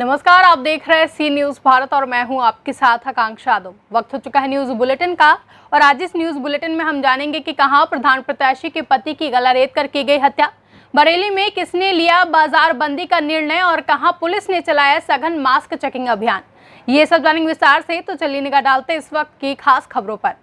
नमस्कार, आप देख रहे हैं सी न्यूज भारत और मैं हूं आपके साथ आकांक्षा यादव। वक्त हो चुका है न्यूज बुलेटिन का और आज इस न्यूज बुलेटिन में हम जानेंगे कि कहां प्रधान प्रत्याशी के पति की गला रेत कर की गई हत्या, बरेली में किसने लिया बाजार बंदी का निर्णय और कहां पुलिस ने चलाया सघन मास्क चेकिंग अभियान। ये सब जानेंगे विस्तार से, तो चलिए निगाह डालते इस वक्त की खास खबरों पर।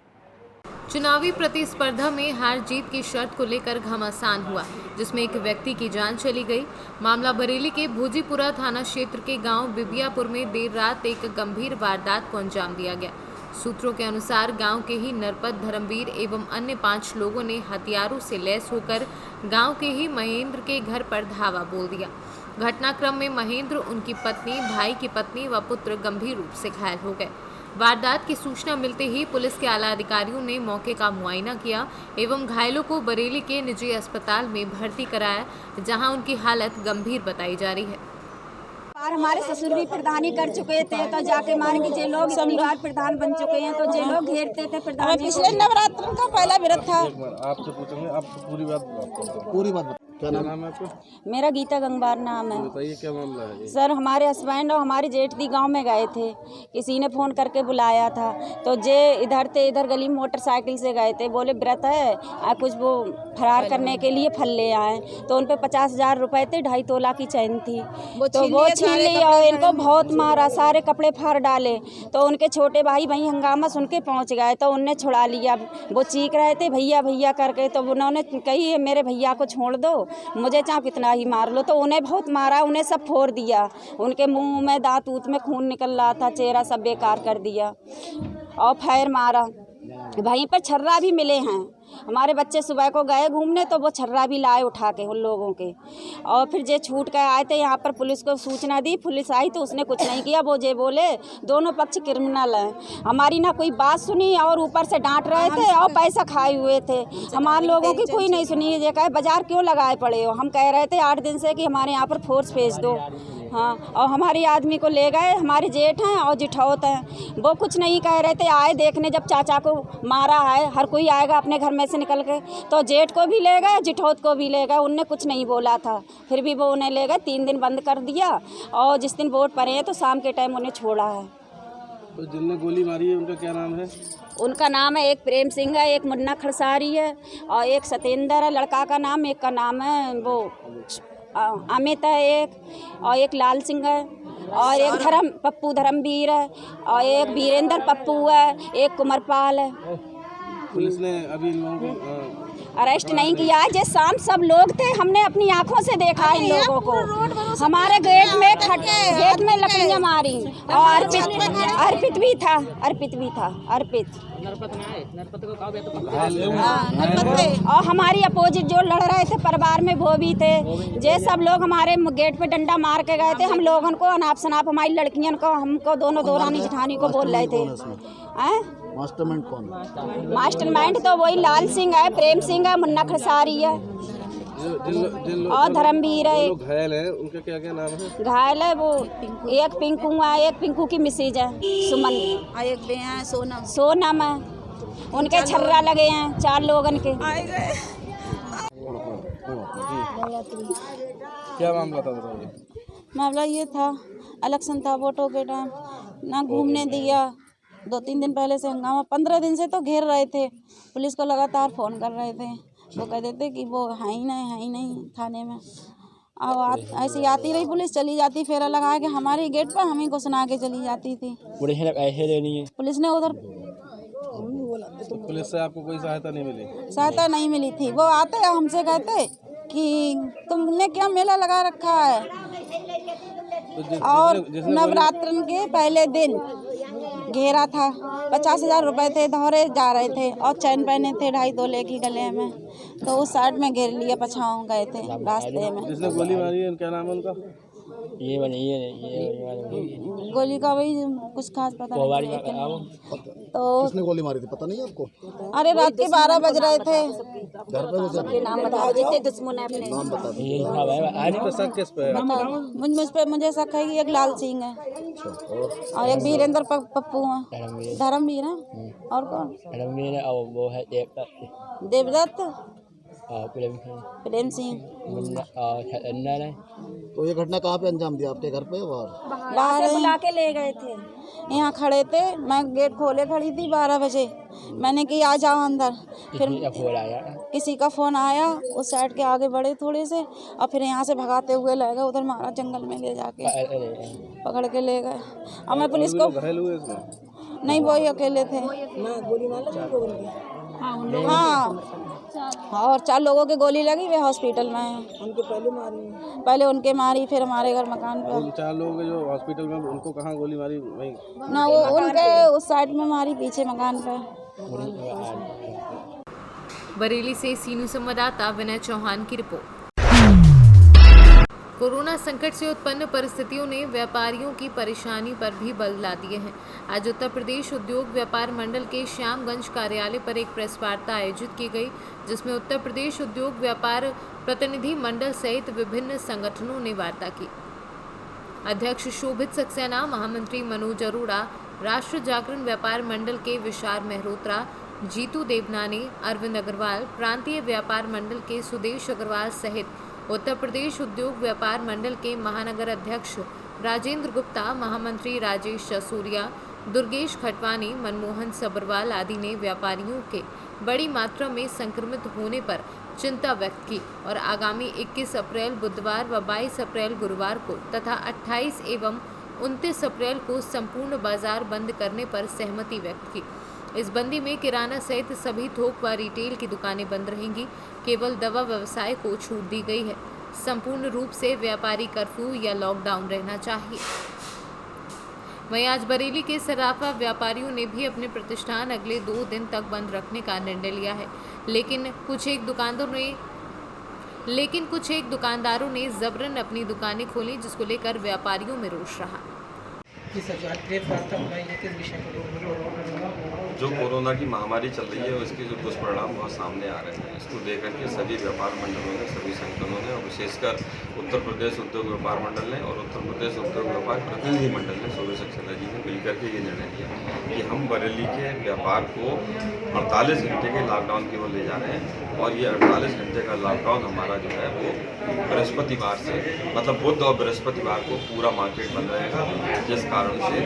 चुनावी प्रतिस्पर्धा में हार जीत की शर्त को लेकर घमासान हुआ, जिसमें एक व्यक्ति की जान चली गई। मामला बरेली के भोजीपुरा थाना क्षेत्र के गांव बिबियापुर में देर रात एक गंभीर वारदात को अंजाम दिया गया। सूत्रों के अनुसार गांव के ही नरपत, धर्मवीर एवं अन्य 5 लोगों ने हथियारों से लैस होकर गांव के ही महेंद्र के घर पर धावा बोल दिया। घटनाक्रम में महेंद्र, उनकी पत्नी, भाई की पत्नी व पुत्र गंभीर रूप से घायल हो गए। वारदात की सूचना मिलते ही पुलिस के आला अधिकारियों ने मौके का मुआयना किया एवं घायलों को बरेली के निजी अस्पताल में भर्ती कराया, जहां उनकी हालत गंभीर बताई जा रही है। और हमारे ससुर भी प्रधानी कर चुके थे, तो जाके मान के जे लोग इतनी बार प्रधान बन चुके हैं, तो जे लोग घेरते थे प्रधान जी। पिछले नवरात्र का पहला व्रत था। आपसे पूछेंगे, आप पूरी बात क्या नाम है आपका? मेरा गीता गंगवार नाम है। बताइए क्या मामला है? सर, हमारे हस्बैंड और हमारी जेठ दी गांव में गए थे, किसी ने फ़ोन करके बुलाया था, तो जे इधर से इधर गली में मोटरसाइकिल से गए थे, बोले व्रत है कुछ वो फरार करने के लिए फल ले आए, तो उन पे 50,000 रुपये थे, 2.5 तोला की चैन थी, तो वो छीन ली और इनको बहुत मारा, सारे कपड़े फाड़ डाले। तो उनके छोटे भाई वहीं हंगामा सुन के पहुँच गए, तो उनने छुड़ा लिया। वो चीख रहे थे भैया भैया करके, तो उन्होंने कही मेरे भैया को छोड़ दो, मुझे चाहे कितना ही मार लो। तो उन्हें बहुत मारा, उन्हें सब फोड़ दिया, उनके मुंह में दांत ऊत में खून निकल रहा था, चेहरा सब बेकार कर दिया और फैर मारा। वहीं पर छर्रा भी मिले हैं। हमारे बच्चे सुबह को गए घूमने, तो वो छर्रा भी लाए उठा के उन लोगों के, और फिर जे छूट कर आए थे यहाँ पर, पुलिस को सूचना दी, पुलिस आई तो उसने कुछ नहीं किया। वो जे बोले दोनों पक्ष क्रिमिनल हैं, हमारी ना कोई बात सुनी और ऊपर से डांट रहे थे और पैसा खाए हुए थे। हमारे लोगों की कोई नहीं सुनी। ये कहे बाजार क्यों लगाए पड़े हो? हम कह रहे थे 8 दिन से कि हमारे यहाँ पर फोर्स भेज दो। हाँ, और हमारी आदमी को ले गए, हमारे जेठ हैं और जिठौत हैं, वो कुछ नहीं कह रहे थे। आए देखने जब चाचा को मारा है, हर कोई आएगा अपने घर में से निकल के, तो जेठ को भी ले गए, जिठौत को भी ले गए, उनने कुछ नहीं बोला था, फिर भी वो उन्हें ले गए। 3 दिन बंद कर दिया और जिस दिन वोट पड़े हैं तो शाम के टाइम उन्हें छोड़ा है। तो जिनने गोली मारी है उनका क्या नाम है? उनका नाम है, एक प्रेम सिंह है, एक मुन्ना खड़सारी है और एक सतेंद्र है लड़का का नाम, एक का नाम है वो अमित है, एक लाल सिंह है और एक पप्पू धर्मवीर है और एक वीरेंद्र पप्पू है, एक कुमरपाल है। पुलिस ने अभी इन लोगों को अरेस्ट नहीं किया है। जिस शाम सब लोग थे, हमने अपनी आंखों से देखा इन लोगों को। हमारे गेट में लकड़ियां मारी और अर्पित भी था। और हमारी अपोजिट जो लड़ रहे थे परिवार में वो भी थे। जे सब लोग हमारे गेट पे डंडा मार के गए थे। हम लोगों को अनाप शनाप हमारी लड़कियों को, हमको दोनों दौरानी जेठानी को बोल रहे थे। मास्टरमाइंड कौन है? मास्टरमाइंड तो वही लाल सिंह है, प्रेम सिंह है, मुन्ना खड़सारी है और धर्मवीर है। लोग घायल हैं, उनका क्या क्या नाम है? घायल है वो एक पिंकू है, एक पिंकू की मिसेज है सुमन, एक बे हैं सोनम है। उनके छर्रा लगे हैं 4 लोगन के। क्या मामला था बताइए? मामला ये था, इलेक्शन था, वोटों के टाइम ना घूमने दिया। 2-3 दिन पहले से हंगामा, 15 दिन से तो घेर रहे थे। पुलिस को लगातार फ़ोन कर रहे थे, वो कहते थे कि वो है ही नहीं थाने में। और ऐसी आती रही पुलिस, चली जाती, फेरा लगा के हमारे गेट पर हमें को सुना के चली जाती थी। पुलिस ने उधर तो पुलिस से आपको कोई सहायता नहीं मिली? सहायता नहीं मिली थी। वो आते हमसे कहते कि तुमने क्या मेला लगा रखा है। और नवरात्र के पहले दिन घेरा था, 50,000 रुपये थे, धौरे जा रहे थे और चैन पहने थे 2.5 तोले की गले में, तो उस साइड में घेर लिए, पछाओ गए थे रास्ते में। जिसने गोली मारी है क्या नाम है उनका? ये गोली का वही कुछ खास पता नहीं। तो किसने गोली मारी थी पता नहीं आपको? अरे रात के 12 बज रहे थे। घर पे वो नाम बताओ, जितने दुश्मन है अपने नाम बता दो। तो शक किस पे है? मुझे शक है कि एक लाल सिंह है और एक वीरेंद्र पप्पू है, धर्मवीर है और कौन? धर्मवीर और वो है देवदत्त, प्रेम प्रेम सिंह। और तो तो ये घटना कहाँ पे अंजाम दिया, आपके घर पे? बाहर बाहर से बुला के ले गए थे, यहाँ खड़े थे, मैं गेट खोले खड़ी थी 12 बजे, मैंने कि आ जाओ अंदर, फिर किसी का फोन आया? किसी का फ़ोन आया, उस साइड के आगे बढ़े थोड़े से और फिर यहाँ से भगाते हुए ले गए, उधर मारा जंगल में ले जाके पकड़ के ले गए। और मैं पुलिस को घायल हुए इसमें? नहीं, वही अकेले थे। हाँ, और 4 लोगों के गोली लगी, वे हॉस्पिटल में हैं। उनके पहले उनके मारी, फिर हमारे घर मकान पे। उन 4 लोग जो हॉस्पिटल में, उनको कहाँ गोली मारी? वहीं ना, वो उनके उस साइड में मारी, पीछे मकान पे। बरेली से सीनू संवाददाता विनय चौहान की रिपोर्ट। कोरोना संकट से उत्पन्न परिस्थितियों ने व्यापारियों की परेशानी पर भी बल ला दिए हैं। आज उत्तर प्रदेश उद्योग व्यापार मंडल के श्यामगंज कार्यालय पर एक प्रेस वार्ता आयोजित की गई, जिसमें उत्तर प्रदेश उद्योग व्यापार प्रतिनिधि मंडल सहित विभिन्न संगठनों ने वार्ता की। अध्यक्ष शोभित सक्सेना, महामंत्री मनोज अरोड़ा, राष्ट्र जागरण व्यापार मंडल के विशाल मेहरोत्रा, जीतू देवनानी, अरविंद अग्रवाल, प्रांतीय व्यापार मंडल के सुदेश अग्रवाल सहित उत्तर प्रदेश उद्योग व्यापार मंडल के महानगर अध्यक्ष राजेंद्र गुप्ता, महामंत्री राजेश जसूरिया, दुर्गेश खटवानी, मनमोहन सब्रवाल आदि ने व्यापारियों के बड़ी मात्रा में संक्रमित होने पर चिंता व्यक्त की और आगामी 21 अप्रैल बुधवार व 22 अप्रैल गुरुवार को तथा 28 एवं 29 अप्रैल को संपूर्ण बाजार बंद करने पर सहमति व्यक्त की। इस बंदी में किराना सहित सभी थोक व रिटेल की दुकानें बंद रहेंगी। केवल दवा व्यवसाय को छूट दी गई है। संपूर्ण रूप से व्यापारी कर्फ्यू या लॉकडाउन रहना चाहिए। वहीं आज बरेली के सराफा व्यापारियों ने भी अपने प्रतिष्ठान अगले 2 दिन तक बंद रखने का निर्णय लिया है, लेकिन कुछ एक दुकानदारों ने जबरन अपनी दुकानें खोली, जिसको लेकर व्यापारियों में रोष रहा। जो कोरोना की महामारी चल रही है उसके जो दुष्परिणाम बहुत सामने आ रहे हैं, इसको लेकर के सभी व्यापार मंडलों ने, सभी संगठनों ने और विशेषकर उत्तर प्रदेश उद्योग व्यापार मंडल ने और उत्तर प्रदेश उद्योग व्यापार प्रतिनिधि मंडल ने, शोभित सक्सेना जी ने मिलकर के ये निर्णय लिया कि हम बरेली के व्यापार को 48 घंटे के लॉकडाउन की ओर ले जा रहे हैं। और ये 48 घंटे का लॉकडाउन हमारा जो है वो बृहस्पतिवार से, मतलब बुध और बृहस्पतिवार को पूरा मार्केट बंद रहेगा, जिस कारण से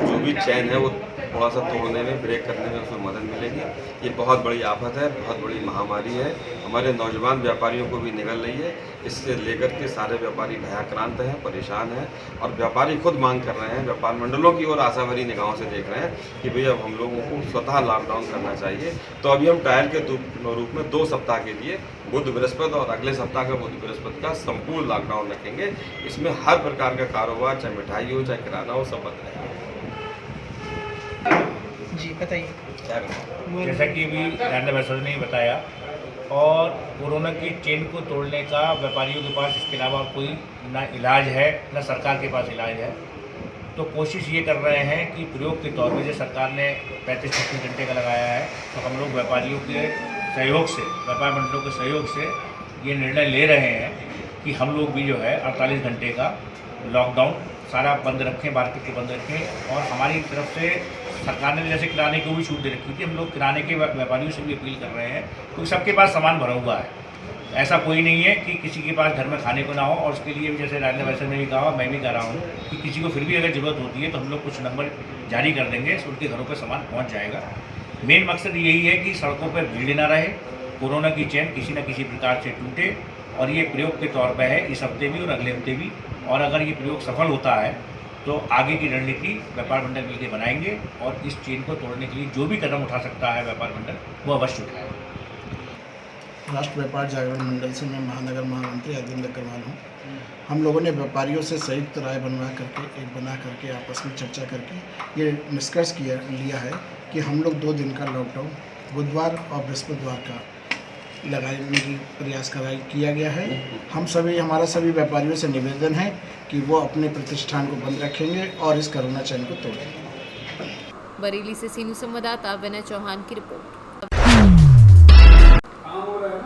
जो भी चैन है वो थोड़ा सा तोड़ने में, ब्रेक करने में उसमें मदद मिलेगी। ये बहुत बड़ी आफत है, बहुत बड़ी महामारी है, हमारे नौजवान व्यापारियों को भी निगल रही है। इससे लेकर के सारे व्यापारी भयाक्रांत हैं, परेशान हैं और व्यापारी खुद मांग कर रहे हैं, व्यापार मंडलों की ओर आशा भरी निगाहों से देख रहे हैं कि भैया अब हम लोगों को स्वतः लॉकडाउन करना चाहिए। तो अभी हम ट्रायल के रूप में 2 सप्ताह के लिए बुध बृहस्पति और अगले सप्ताह का बुध बृहस्पति का संपूर्ण लॉकडाउन रखेंगे। इसमें हर प्रकार का कारोबार, चाहे मिठाई हो चाहे किराना हो, सब बंद रहेगा। जी बताइए। जैसा कि अभी रैंडम ने बताया, और कोरोना की चेन को तोड़ने का व्यापारियों के पास इसके अलावा कोई ना इलाज है, ना सरकार के पास इलाज है। तो कोशिश ये कर रहे हैं कि प्रयोग के तौर पर, जो सरकार ने 35-36 घंटे का लगाया है, तो हम लोग व्यापारियों के सहयोग से, व्यापार मंडलों के सहयोग से ये निर्णय ले रहे हैं कि हम लोग भी जो है 48 घंटे का लॉकडाउन सारा बंद रखें, मार्केट को बंद रखें। और हमारी तरफ से सरकार ने जैसे किराने को भी छूट दे रखी थी, हम लोग किराने के व्यापारियों से भी अपील कर रहे हैं, क्योंकि सबके पास सामान भरा हुआ है। ऐसा कोई नहीं है कि किसी के पास घर में खाने को ना हो। और उसके लिए भी जैसे राजन वैसे ने भी कहा, मैं भी कह रहा हूँ कि किसी को फिर भी अगर ज़रूरत होती है तो हम लोग कुछ नंबर जारी कर देंगे, उनके घरों पर सामान पहुँच जाएगा। मेन मकसद यही है कि सड़कों पर भीड़ ना रहे, कोरोना की चैन किसी न किसी प्रकार से टूटे। और ये प्रयोग के तौर पर है, इस हफ्ते भी और अगले हफ्ते भी। और अगर ये प्रयोग सफल होता है तो आगे की रणनीति व्यापार मंडल मिलकर बनाएंगे और इस चेन को तोड़ने के लिए जो भी कदम उठा सकता है व्यापार मंडल, वो अवश्य उठाए। राष्ट्र व्यापार जागरण मंडल से मैं महानगर महामंत्री अरविंद अग्रवाल हूँ। हम लोगों ने व्यापारियों से संयुक्त राय बना करके आपस में चर्चा करके ये निष्कर्ष लिया है कि हम लोग 2 दिन का लॉकडाउन बुधवार और बृहस्पतिवार का लगाने की प्रयास किया गया है। हमारा सभी व्यापारियों से निवेदन है कि वो अपने प्रतिष्ठान को बंद रखेंगे और इस कोरोना चैन को तोड़ेंगे। बरेली से सीनू संवाददाता विनय चौहान की रिपोर्ट।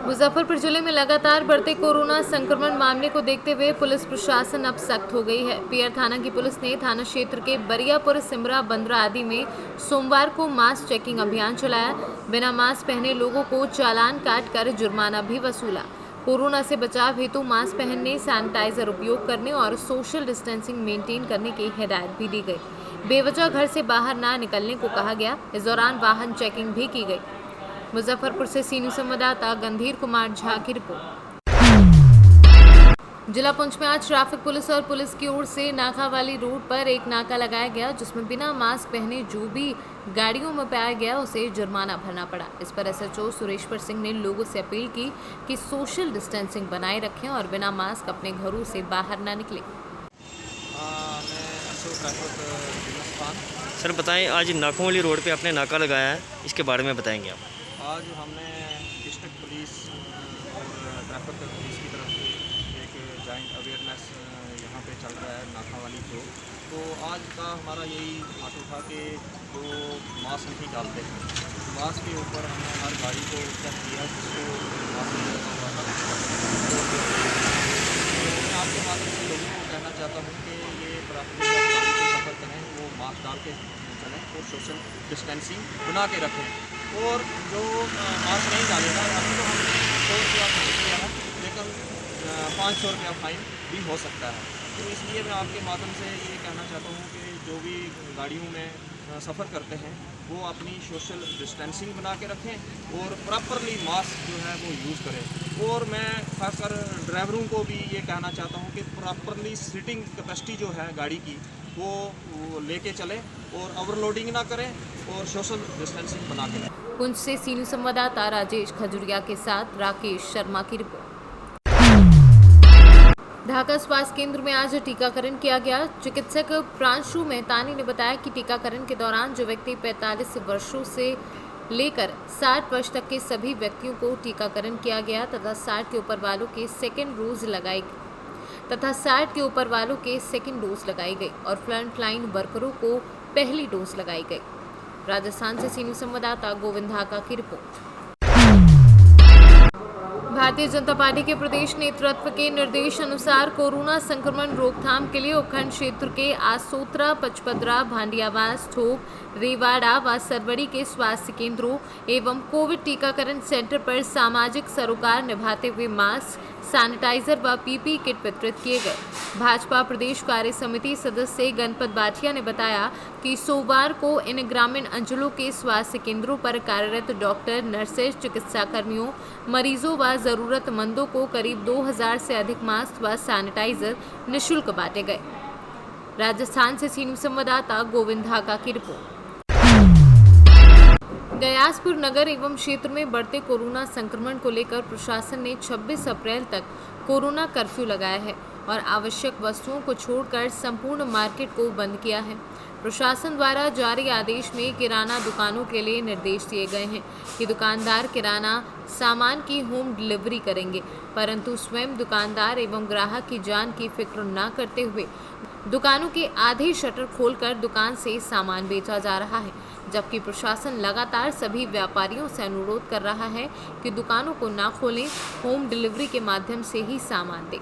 मुजफ्फरपुर जिले में लगातार बढ़ते कोरोना संक्रमण मामले को देखते हुए पुलिस प्रशासन अब सख्त हो गई है। पीयर थाना की पुलिस ने थाना क्षेत्र के बरियापुर, सिमरा, बंदरा आदि में सोमवार को मास चेकिंग अभियान चलाया। बिना मास्क पहने लोगों को चालान काट कर जुर्माना भी वसूला। कोरोना से बचाव हेतु मास्क पहनने, सैनिटाइजर उपयोग करने और सोशल डिस्टेंसिंग मेंटेन करने की हिदायत भी दी गई। बेवजह घर से बाहर ना निकलने को कहा गया। इस दौरान वाहन चेकिंग भी की गई। मुजफ्फरपुर से सी न्यूज़ संवाददाता गंधीर कुमार झा की रिपोर्ट। जिला पुंछ में आज ट्रैफिक पुलिस और पुलिस की ओर से नाका वाली रोड पर एक नाका लगाया गया, जिसमें बिना मास्क पहने जो भी गाड़ियों में पाया गया उसे जुर्माना भरना पड़ा। इस पर एसएचओ सुरेश्वर सिंह ने लोगों से अपील की कि सोशल डिस्टेंसिंग बनाए रखें और बिना मास्क अपने घरों से बाहर ना निकलें। सर बताएं, आज नाकों वाली रोड पे आपने नाका लगाया है, इसके बारे में बताएंगे आप? आज हमने डिस्ट्रिक्ट पुलिस और ट्रैफिक पुलिस की तरफ से एक जॉइंट अवेयरनेस यहाँ पे चल रहा है नाका वाली को। तो आज का हमारा यही मोटो था कि जो मास्क नहीं डालते हैं, मास्क के ऊपर हमने हर गाड़ी को चेक किया जिसको मास्क नहीं लगा हुआ था। तो मैं आपके माध्यम से लोगों को कहना चाहता हूँ कि ये प्राथमिक गाड़ी को सफ़र करें वो मास्क डाल के चलें और सोशल डिस्टेंसिंग बना के रखें। और जो मास्क नहीं डालेगा अभी तो हमने 100 रुपया फाइन किया है, लेकिन 500 रुपया फाइन भी हो सकता है। तो इसलिए मैं आपके माध्यम से ये कहना चाहता हूँ कि जो भी गाड़ियों में सफ़र करते हैं वो अपनी सोशल डिस्टेंसिंग बना के रखें और प्रॉपरली मास्क जो है वो यूज़ करें। और मैं खासकर ड्राइवरों को भी ये कहना चाहता हूँ कि प्रॉपरली सीटिंग कैपेसिटी जो है गाड़ी की वो लेके चलें और ओवरलोडिंग ना करें और सोशल डिस्टेंसिंग बना के रखें। पुंछ से सी न्यूज़ संवाददाता राजेश खजुरिया के साथ राकेश शर्मा की रिपोर्ट। ढाका स्वास्थ्य केंद्र में आज टीकाकरण किया गया। चिकित्सक प्रांशु मेहतानी ने बताया कि टीकाकरण के दौरान जो व्यक्ति 45 वर्षों से लेकर 60 वर्ष तक के सभी व्यक्तियों को टीकाकरण किया गया तथा 60 के ऊपर वालों के सेकेंड डोज लगाई गई और फ्रंट लाइन वर्करों को पहली डोज लगाई गई। राजस्थान से सी न्यूज़ संवाददाता गोविंद ढाका की रिपोर्ट। भारतीय जनता पार्टी के प्रदेश नेतृत्व के निर्देश अनुसार कोरोना संक्रमण रोकथाम के लिए उपखंड क्षेत्र के आसोत्रा, पचपदरा, भांडियावास, ठोक, रेवाड़ा व सरवड़ी के स्वास्थ्य केंद्रों एवं कोविड टीकाकरण सेंटर पर सामाजिक सरोकार निभाते हुए मास्क, सैनिटाइजर व पीपी किट वितरित किए गए। भाजपा प्रदेश कार्य समिति सदस्य गणपत बाठिया ने बताया कि सोमवार को इन ग्रामीण अंचलों के स्वास्थ्य केंद्रों पर कार्यरत डॉक्टर, नर्सेज, चिकित्सा कर्मियों, मरीजों व जरूरतमंदों को करीब 2000 से अधिक मास्क व सैनिटाइजर निःशुल्क बांटे गए। राजस्थान से सी न्यूज़ संवाददाता गोविंद ढाका की रिपोर्ट। गयासपुर नगर एवं क्षेत्र में बढ़ते कोरोना संक्रमण को लेकर प्रशासन ने 26 अप्रैल तक कोरोना कर्फ्यू लगाया है और आवश्यक वस्तुओं को छोड़कर संपूर्ण मार्केट को बंद किया है। प्रशासन द्वारा जारी आदेश में किराना दुकानों के लिए निर्देश दिए गए हैं कि दुकानदार किराना सामान की होम डिलीवरी करेंगे, परंतु स्वयं दुकानदार एवं ग्राहक की जान की फिक्र न करते हुए दुकानों के आधे शटर खोलकर दुकान से सामान बेचा जा रहा है, जबकि प्रशासन लगातार सभी व्यापारियों से अनुरोध कर रहा है कि दुकानों को ना खोलें, होम डिलीवरी के माध्यम से ही सामान दें।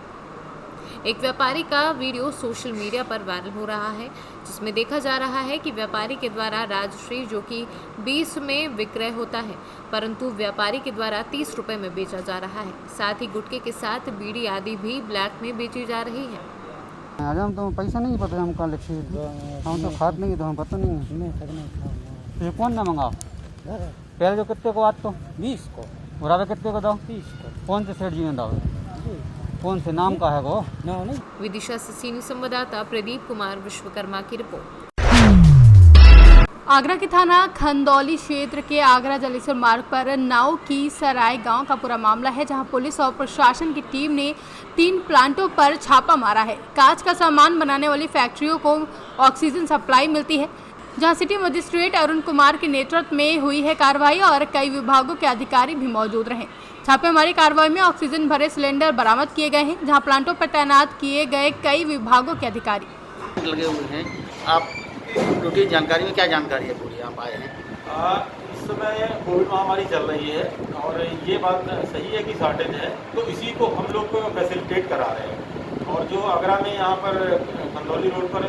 एक व्यापारी का वीडियो सोशल मीडिया पर वायरल हो रहा है, जिसमें देखा जा रहा है कि व्यापारी के द्वारा राजश्री जो कि 20 में विक्रय होता है, परंतु व्यापारी के द्वारा 30 रुपये में बेचा जा रहा है। साथ ही गुटखे के साथ बीड़ी आदि भी ब्लैक में बेची जा रही है। आज हम तो पैसा नहीं पता हम कहाँ लिखे, हम तो खाद नहीं तो हम पता नहीं। ये कौन ना मंगाओ पहले जो कितने को आज तो 20 को और अब कितने को दो 30 को। कौन से सेठ जी में दाओ, कौन से नाम का है वो? नहीं। विदिशा से सी न्यूज़ संवाददाता प्रदीप कुमार विश्वकर्मा की रिपोर्ट। आगरा के थाना खंदौली क्षेत्र के आगरा जलेसर मार्ग पर नाव की सराय गांव का पूरा मामला है, जहां पुलिस और प्रशासन की टीम ने 3 प्लांटों पर छापा मारा है। कांच का सामान बनाने वाली फैक्ट्रियों को ऑक्सीजन सप्लाई मिलती है, जहां सिटी मजिस्ट्रेट अरुण कुमार के नेतृत्व में हुई है कार्रवाई और कई विभागों के अधिकारी भी मौजूद रहे। छापेमारी कार्रवाई में ऑक्सीजन भरे सिलेंडर बरामद किए गए हैं, जहां प्लांटों पर तैनात किए गए कई विभागों के अधिकारी लगे हुए हैं। आप टोटल जानकारी में क्या जानकारी है पूरी आप आए हैं? इस समय कोविड महामारी चल रही है और ये बात सही है कि शॉर्टेज है, तो इसी को हम लोग फैसिलिटेट करा रहे हैं। और जो आगरा में यहाँ पर खंदौली रोड पर,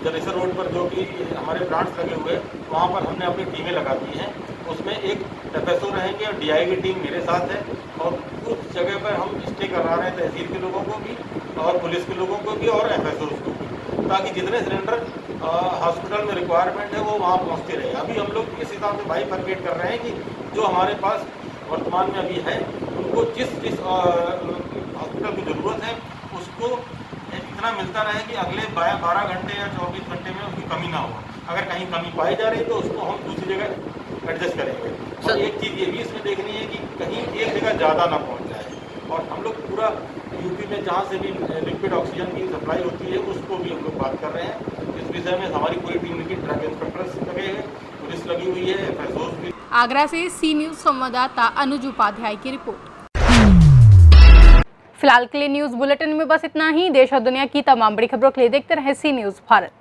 जलेसर रोड पर जो कि हमारे ब्रांच लगे हुए, वहाँ पर हमने अपनी टीमें लगा दी हैं। उसमें एक एफएसओ रहेंगे और डीआई की टीम मेरे साथ है और कुछ जगह पर हम स्टे करा रहे हैं तहसील के लोगों को भी और पुलिस के लोगों को भी और FSOs को भी, ताकि जितने सिलेंडर हॉस्पिटल में रिक्वायरमेंट है वो वहाँ पहुँचते रहे। अभी हम लोग इस हिसाब से बाइफरकेट कर रहे हैं कि जो हमारे पास वर्तमान में अभी है उनको जिस हॉस्पिटल की ज़रूरत है उसको इतना मिलता रहे कि अगले 12 घंटे या 24 घंटे में उसकी कमी ना हो। अगर कहीं कमी पाई जा रही तो उसको हम दूसरी जगह एडजस्ट करेंगे। और एक चीज़ ये भी इसमें देखनी है कि कहीं एक जगह ज़्यादा ना पहुंच जाए। और हम लोग पूरा यूपी में जहाँ से भी लिक्विड ऑक्सीजन की सप्लाई होती है उसको भी हम लोग बात कर रहे हैं। इस विषय में हमारी पूरी टीम की ड्रग इंस्पेक्टर्स लगे हैं, पुलिस लगी हुई है, FSOs भी। आगरा से सी न्यूज़ संवाददाता अनुज उपाध्याय की रिपोर्ट। फिलहाल के लिए न्यूज़ बुलेटिन में बस इतना ही। देश और दुनिया की तमाम बड़ी खबरों के लिए देखते रहें सी न्यूज़ भारत।